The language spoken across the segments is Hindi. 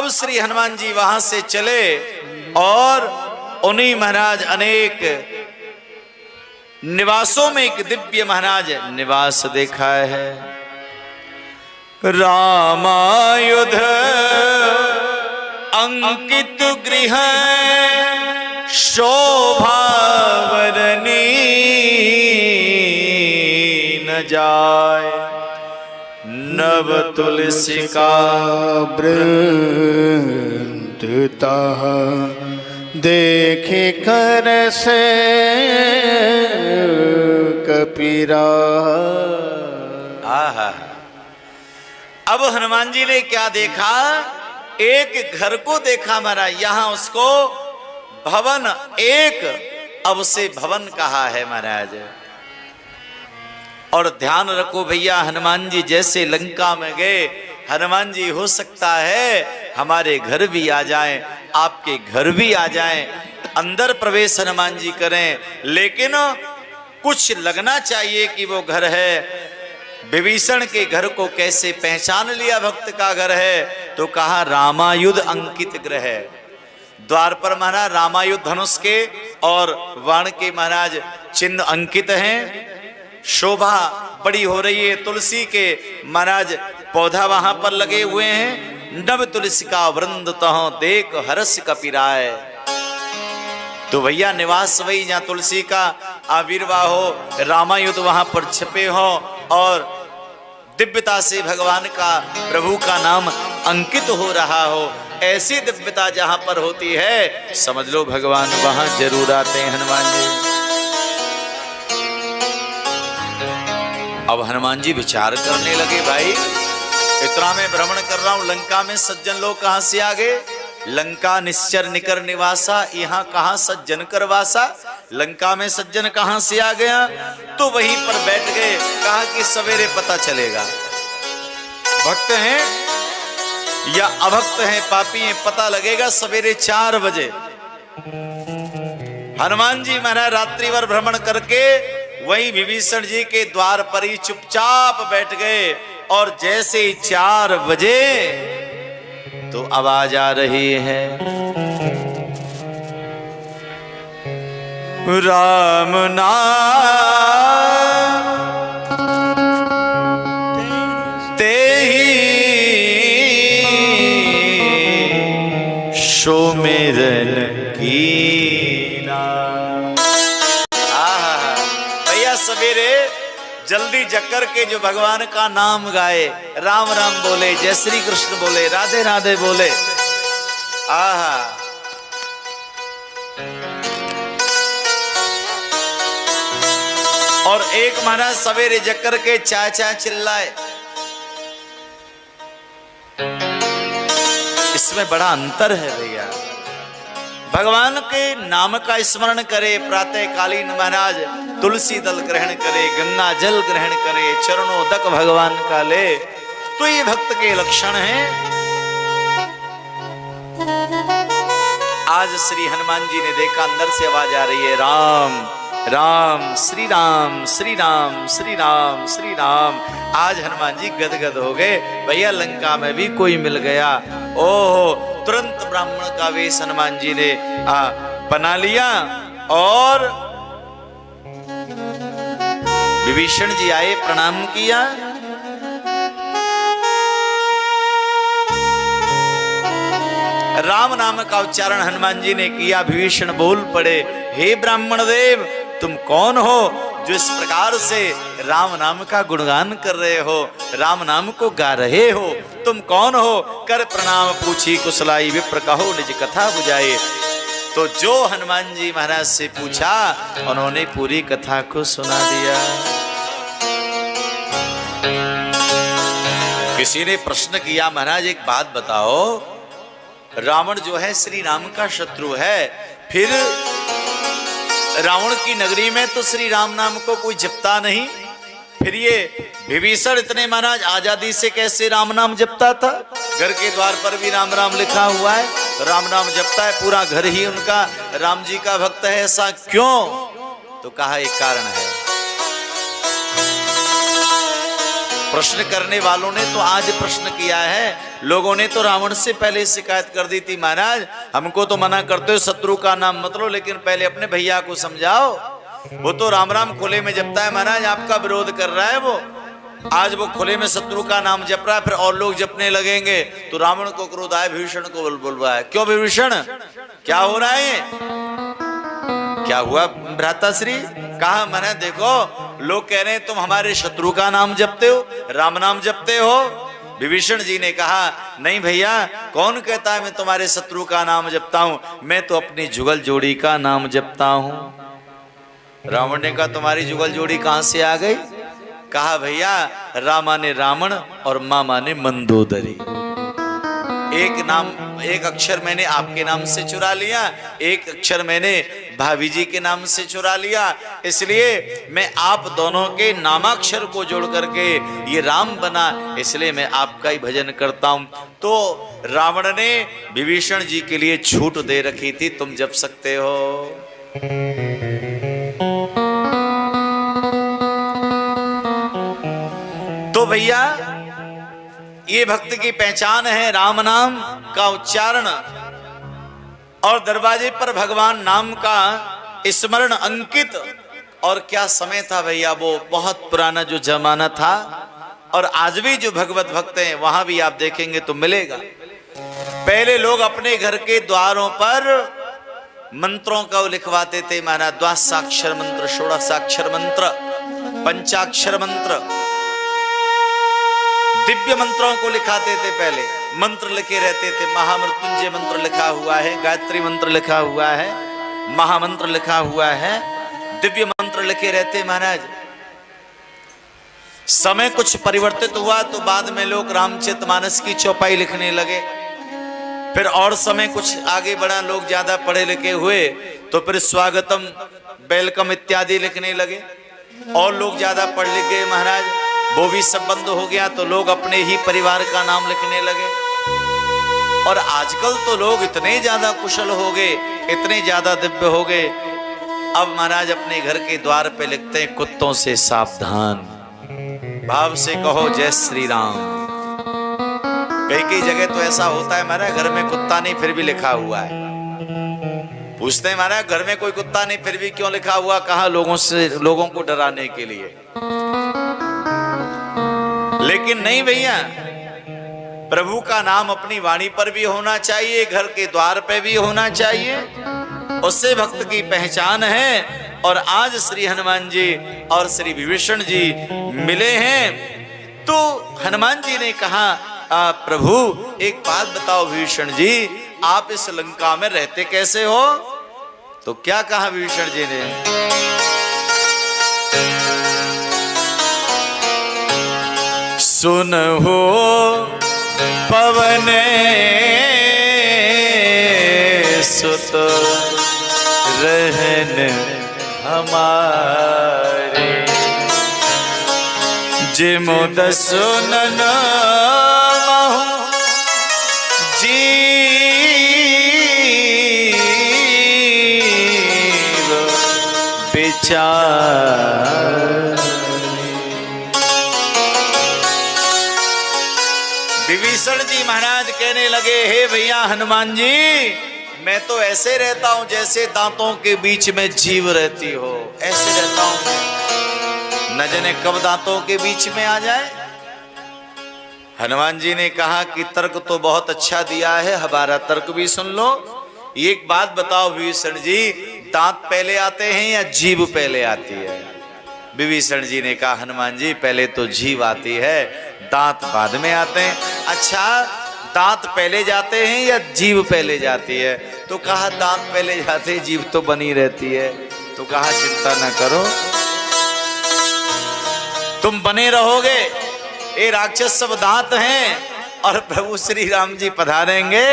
अब श्री हनुमान जी वहां से चले और उन्हीं महाराज अनेक निवासों में एक दिव्य महाराज निवास देखा है। रामायुध अंकित गृह शोभावरणी न जाय, नव तुलसी का वृंदता देखे कर से कपीरा। आहा, अब हनुमान जी ने क्या देखा? एक घर को देखा महाराज, यहां उसको भवन एक, अब उसे भवन कहा है महाराज। और ध्यान रखो भैया, हनुमान जी जैसे लंका में गए, हनुमान जी हो सकता है हमारे घर भी आ जाएं, आपके घर भी आ जाएं, अंदर प्रवेश हनुमान जी करें, लेकिन कुछ लगना चाहिए कि वो घर है। विभीषण के घर को कैसे पहचान लिया भक्त का घर है? तो कहा रामायुध अंकित गृह। द्वार पर महाराज रामायुध धनुष के और बाण के महाराज चिन्ह अंकित हैं। शोभा बड़ी हो रही है, तुलसी के महाराज पौधा वहां पर लगे हुए हैं। नव तुलसी का वृंद तह देख हर्ष कपिराय। तो भैया निवास वही जहां तुलसी का आविर्भाव हो, रामायुध वहां पर छपे हो और दिव्यता से भगवान का प्रभु का नाम अंकित हो रहा हो, ऐसी दिव्यता जहां पर होती है, समझ लो भगवान वहां जरूर आते हैं हनुमान जी। अब हनुमान जी विचार करने लगे, भाई इतना मैं भ्रमण कर रहा हूं, लंका में सज्जन लोग कहां से आ गए? लंका निश्चर निकर निवासा, यहाँ कहां सज्जन कर वासा, लंका में सज्जन कहां से आ गया? तो वहीं पर बैठ गए। कहा कि सवेरे पता चलेगा भक्त हैं या अभक्त हैं, पापी हैं, पता लगेगा सवेरे 4 बजे। हनुमान जी महाराज रात्रि भर भ्रमण करके वहीं विभीषण जी के द्वार पर ही चुपचाप बैठ गए। और जैसे ही 4 बजे तो आवाज आ रही है, राम नाम तेहि सुमिरन कीना। भैया सवेरे जल्दी जकर के जो भगवान का नाम गाए, राम राम बोले, जय श्री कृष्ण बोले, राधे राधे बोले। आहा, और एक महाराज सवेरे जकर के चाय चाय चिल्लाए। इसमें बड़ा अंतर है भैया। भगवान के नाम का स्मरण करे, प्रातः कालीन महाराज तुलसी दल ग्रहण करे, गंगा जल ग्रहण करे, चरणों तक भगवान का ले, तो ये भक्त के लक्षण हैं। आज श्री हनुमान जी ने देखा, अंदर से आवाज आ रही है, राम राम श्री राम श्री राम श्री राम श्री राम। आज हनुमान जी गदगद हो गए, भैया लंका में भी कोई मिल गया। ओहो, तुरंत ब्राह्मण का वेश हनुमान जी ने बना लिया और विभीषण जी आए, प्रणाम किया। राम नाम का उच्चारण हनुमान जी ने किया। विभीषण बोल पड़े, हे ब्राह्मण देव, तुम कौन हो जो इस प्रकार से राम नाम का गुणगान कर रहे हो, राम नाम को गा रहे हो? तुम कौन हो? कर प्रणाम पूछी कुशलाई, विप्र कहो निज कथा बुझाए। तो जो हनुमान जी महाराज से पूछा, उन्होंने पूरी कथा को सुना दिया। किसी ने प्रश्न किया, महाराज एक बात बताओ, रावण जो है श्री राम का शत्रु है, फिर रावण की नगरी में तो श्री राम नाम को कोई जपता नहीं, फिर ये विभीषण इतने महाराज आजादी से कैसे राम नाम जपता था? घर के द्वार पर भी राम राम लिखा हुआ है, राम नाम जपता है, पूरा घर ही उनका राम जी का भक्त है, ऐसा क्यों? तो कहा एक कारण है। प्रश्न करने वालों ने तो आज प्रश्न किया है, लोगों ने तो रावण से पहले शिकायत कर दी थी, महाराज हमको तो मना करते हो शत्रु का नाम मत लो, लेकिन पहले अपने भैया को समझाओ। वो तो राम राम खुले में जपता है महाराज, आपका विरोध कर रहा है वो। आज वो खुले में शत्रु का नाम जप रहा है, फिर और लोग जपने लगेंगे तो रावण को क्रोध आए, विभीषण को बोल रहा है, क्यों विभीषण क्या हो रहा है, क्या हुआ भ्राताश्री? कहा मैंने देखो लोग कह रहे हैं तुम हमारे शत्रु का नाम जपते हो, राम नाम जपते हो। विभीषण जी ने कहा नहीं भैया, कौन कहता है मैं तुम्हारे शत्रु का नाम जपता हूं, मैं तो अपनी जुगल जोड़ी का नाम जपता हूं। रावण ने कहा तुम्हारी जुगल जोड़ी कहां से आ गई? कहा भैया रामा ने रावण और मामा ने मंदोदरी, एक अक्षर मैंने आपके नाम से चुरा लिया, एक अक्षर मैंने भाभी जी के नाम से चुरा लिया, इसलिए मैं आप दोनों के नामाक्षर को जोड़ करके ये राम बना, इसलिए मैं आपका ही भजन करता हूं। तो रावण ने विभीषण जी के लिए छूट दे रखी थी, तुम जप सकते हो। तो भैया ये भक्त की पहचान है, राम नाम का उच्चारण और दरवाजे पर भगवान नाम का स्मरण अंकित। और क्या समय था भैया, वो बहुत पुराना जो जमाना था, और आज भी जो भगवत भक्त हैं वहां भी आप देखेंगे तो मिलेगा। पहले लोग अपने घर के द्वारों पर मंत्रों का लिखवाते थे महाराज, द्वादशाक्षर मंत्र, षोडशाक्षर मंत्र, पंचाक्षर मंत्र, दिव्य मंत्रों को लिखाते थे। पहले मंत्र लिखे रहते थे, महामृत्युंजय मंत्र लिखा हुआ है, गायत्री मंत्र लिखा हुआ है, महामंत्र लिखा हुआ है, दिव्य मंत्र लिखे रहते महाराज। समय कुछ परिवर्तित हुआ तो बाद में लोग रामचरितमानस की चौपाई लिखने लगे, फिर और समय कुछ आगे बढ़ा, लोग ज्यादा पढ़े लिखे हुए तो फिर स्वागतम, वेलकम इत्यादि लिखने लगे, और लोग ज्यादा पढ़ लिख गए महाराज, वो भी सब बंद हो गया तो लोग अपने ही परिवार का नाम लिखने लगे। और आजकल तो लोग इतने ज्यादा कुशल हो गए, इतने ज्यादा दिव्य हो गए, अब महाराज अपने घर के द्वार पे लिखते हैं कुत्तों से सावधान, भाव से कहो जय श्री राम। कई कई जगह तो ऐसा होता है महाराज, घर में कुत्ता नहीं फिर भी लिखा हुआ है, पूछते हैं महाराज घर में कोई कुत्ता नहीं फिर भी क्यों लिखा हुआ? कहा लोगों को डराने के लिए। लेकिन नहीं भैया, प्रभु का नाम अपनी वाणी पर भी होना चाहिए, घर के द्वार पे भी होना चाहिए, उससे भक्त की पहचान है। और आज श्री हनुमान जी और श्री विभीषण जी मिले हैं तो हनुमान जी ने कहा प्रभु एक बात बताओ विभीषण जी, आप इस लंका में रहते कैसे हो? तो क्या कहा विभीषण जी ने? सुन हो पवन सुत रहन हमारे, जिमुद सुनन जीव विचार। विभीषण जी महाराज कहने लगे हे भैया हनुमान जी, मैं तो ऐसे रहता हूं जैसे दांतों के बीच में जीव रहती हो, ऐसे रहता हूं, न जाने कब दांतों के बीच में आ जाए। हनुमान जी ने कहा कि तर्क तो बहुत अच्छा दिया है, हमारा तर्क भी सुन लो। एक बात बताओ विभीषण जी, दांत पहले आते हैं या जीभ पहले आती है? विभीषण जी ने कहा हनुमान जी पहले तो जीभ आती है, दांत बाद में आते हैं। अच्छा दांत पहले जाते हैं या जीभ पहले जाती है? तो कहा दांत पहले जाते हैं, जीभ तो बनी रहती है। तो कहा चिंता न करो, तुम बने रहोगे, ये राक्षस सब दांत हैं और प्रभु श्री राम जी पधारेंगे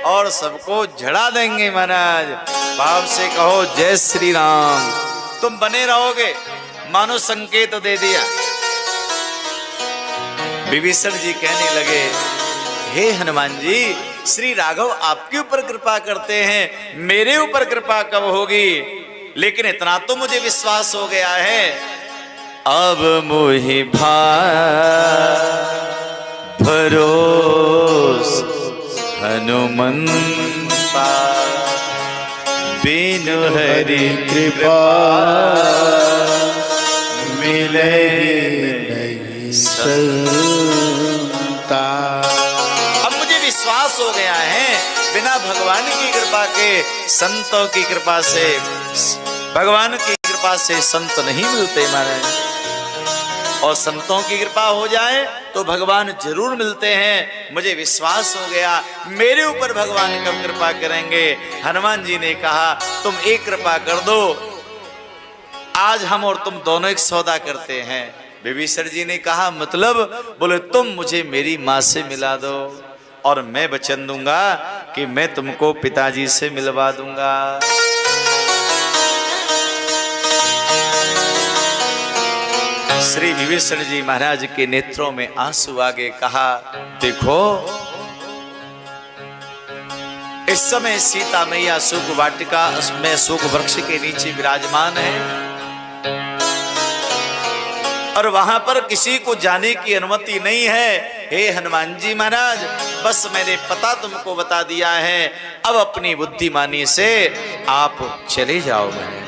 और सबको झड़ा देंगे महाराज। भाव से कहो जय श्री राम, तुम बने रहोगे, मानो संकेत दे दिया। विभीषण जी कहने लगे हे हनुमान जी, श्री राघव आपके ऊपर कृपा करते हैं, मेरे ऊपर कृपा कब होगी? लेकिन इतना तो मुझे विश्वास हो गया है अब मोहि भरोस हनुमंता, बिनु हरि कृपा मिले नहीं संता। अब मुझे विश्वास हो गया है बिना भगवान की कृपा के, संतों की कृपा से, भगवान की कृपा से संत नहीं मिलते महाराज। और संतों की कृपा हो जाए तो भगवान जरूर मिलते हैं। मुझे विश्वास हो गया मेरे ऊपर भगवान कब कृपा करेंगे। हनुमान जी ने कहा तुम एक कृपा कर दो, आज हम और तुम दोनों एक सौदा करते हैं। विभीषण जी ने कहा मतलब? बोले तुम मुझे मेरी माँ से मिला दो और मैं वचन दूंगा कि मैं तुमको पिताजी से मिलवा दूंगा। श्री विभीषण जी महाराज के नेत्रों में आंसू आगे कहा देखो इस समय सीता मैया सुख वाटिका में सुख वृक्ष के नीचे विराजमान है और वहां पर किसी को जाने की अनुमति नहीं है। हे हनुमान जी महाराज बस मैंने पता तुमको बता दिया है, अब अपनी बुद्धिमानी से आप चले जाओ महाराज।